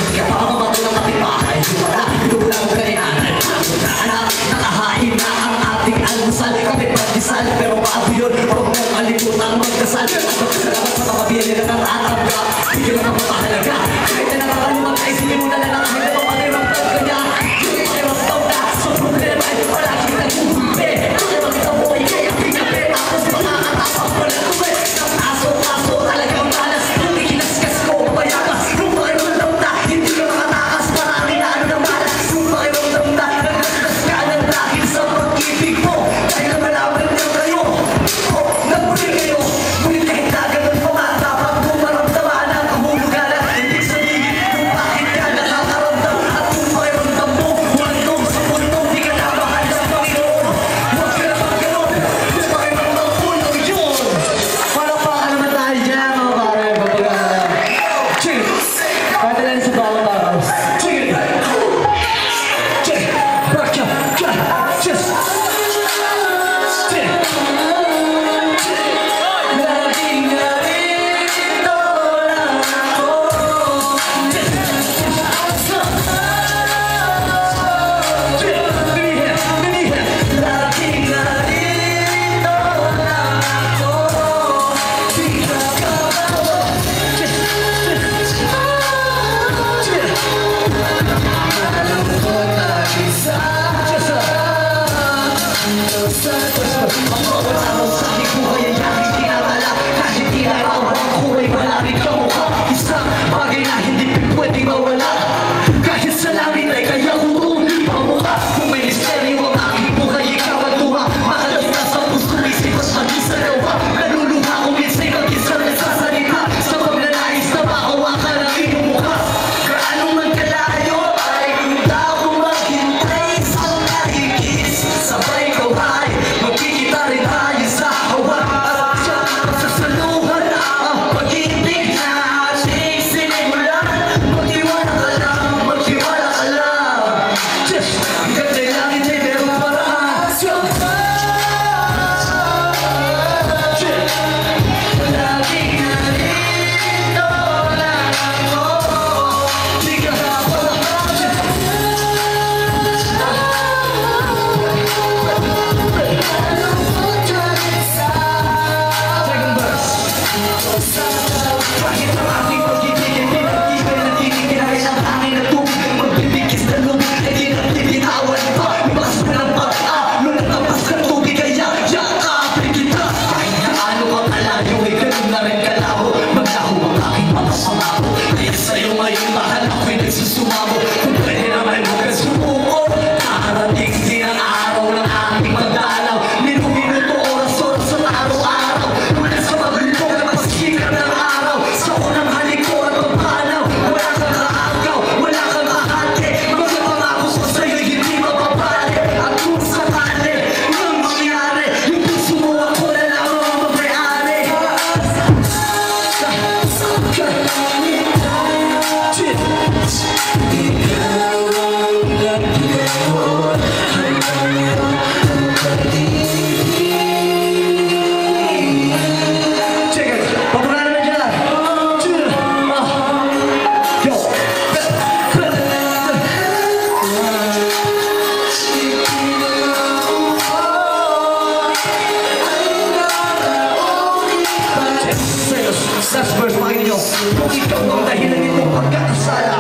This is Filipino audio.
Kaya baka mabato ng katibahay. Wala, pinula mo ganyan. Anak, nakahain na ang ating almusal. Kami pagkisal, pero bago yun, huwag mong kalimutan magdasal. Salamat sa mga biyali na natatanggap. Hindi ka naman mahalaga. Kahit na nakakalimag, isipin mo na lang ang kahit na pakiramdam ka niya. Yung pakiramdam na sa problema ay wala kang nagugulpe. Pakiramdam mo ay kaya pinape. Tapos makakatapang pala kuwi. Ng aso-aso talagang malas. Hindi kinaskas ko mayakas. Yung pakiramdam na hindi ka makatakas. Marami na ano na malas. Yung pakiramdam na nagkaskas ka ng dahil sa pag-ibig mo. Dahil malaman niya kayo. Nagmuli kayo. Ngunit kahit na ganun pa man, dapat mo maramdaman ang kahulugan at hindi sabihin kung bakit ka nakakaramdam. At kung pakiramdam mo, wantong sa pultong di ka na mahal sa Panginoon. Huwag ka naman ganun. Kung pakiramdam mo lang yun. Palakpakan naman tayo dyan, mga pare. Chill. Kata lang sa bawat araw. Chill. Chill. Bakya. Just. Chill. Laging narito lang ako. Laging narito lang ako. Di ka kabawa. Malungkot at isa. Ang bawat araw sa aking buhay ay aking tinatala. Kahit tinaraw ang kulay, malamig ka mukha. Isang bagay na hindi pwedeng mawala. Kahit sa langit ay kaya umuwi pa mukha. Kung may misteryo ang aking buhay, ikaw ang tuwa. Makalas na sa puso, isip at mag-isa gawa. Naluluha kung minsa'y mag-isa nagsasalita. Sa pagnanais na makawakan ang iyong mukha. Gaano man kalayo ay handa akong maghintay sa nakikis. Sabay ko ay magkikita rin tayo sa hawak. At siya sasaluhan ang pag-ibig na ating sinimulan. Magtiwala ka lang, magtiwala ka lang. Just, ang ganda langit ay merong paraan. Laging narito lang ako. Di ka kapalakpak. Second verse. Kahit ang ating pag-ibig ay pinag-ibig na tinigirahin ang hangin at tubig ang magbibigis na lubig ay di natin binawan pa. Ibas mo ng pag-alo na tapas ng tubig kaya yakapin kita. Kahit na ano kang alayo ay ganun na rin kalaho. Maglaho ang aking mga pangako. Kaya sa'yo ngayon mahal ako'y nagsusumamo. Kung pwede naman huwag kang sumuko. Nakarating din ang araw ng aking magdalaw. Minuto, oras at araw-araw. Mula sa maglulog na pasikat ng araw. Sa unang halik ko at pagpanaw. Wala kang kaagaw, wala kang kahati. Mga pangako ko sa'yo'y hindi mapapali. At kung sakali nang mangyari, yung puso mo ako na lamang ang mamayari. Check it. Papunta naman dyan. Yo. Last verse, mga inyo. Kung ikaw ang dahilan nitong pagkakasala,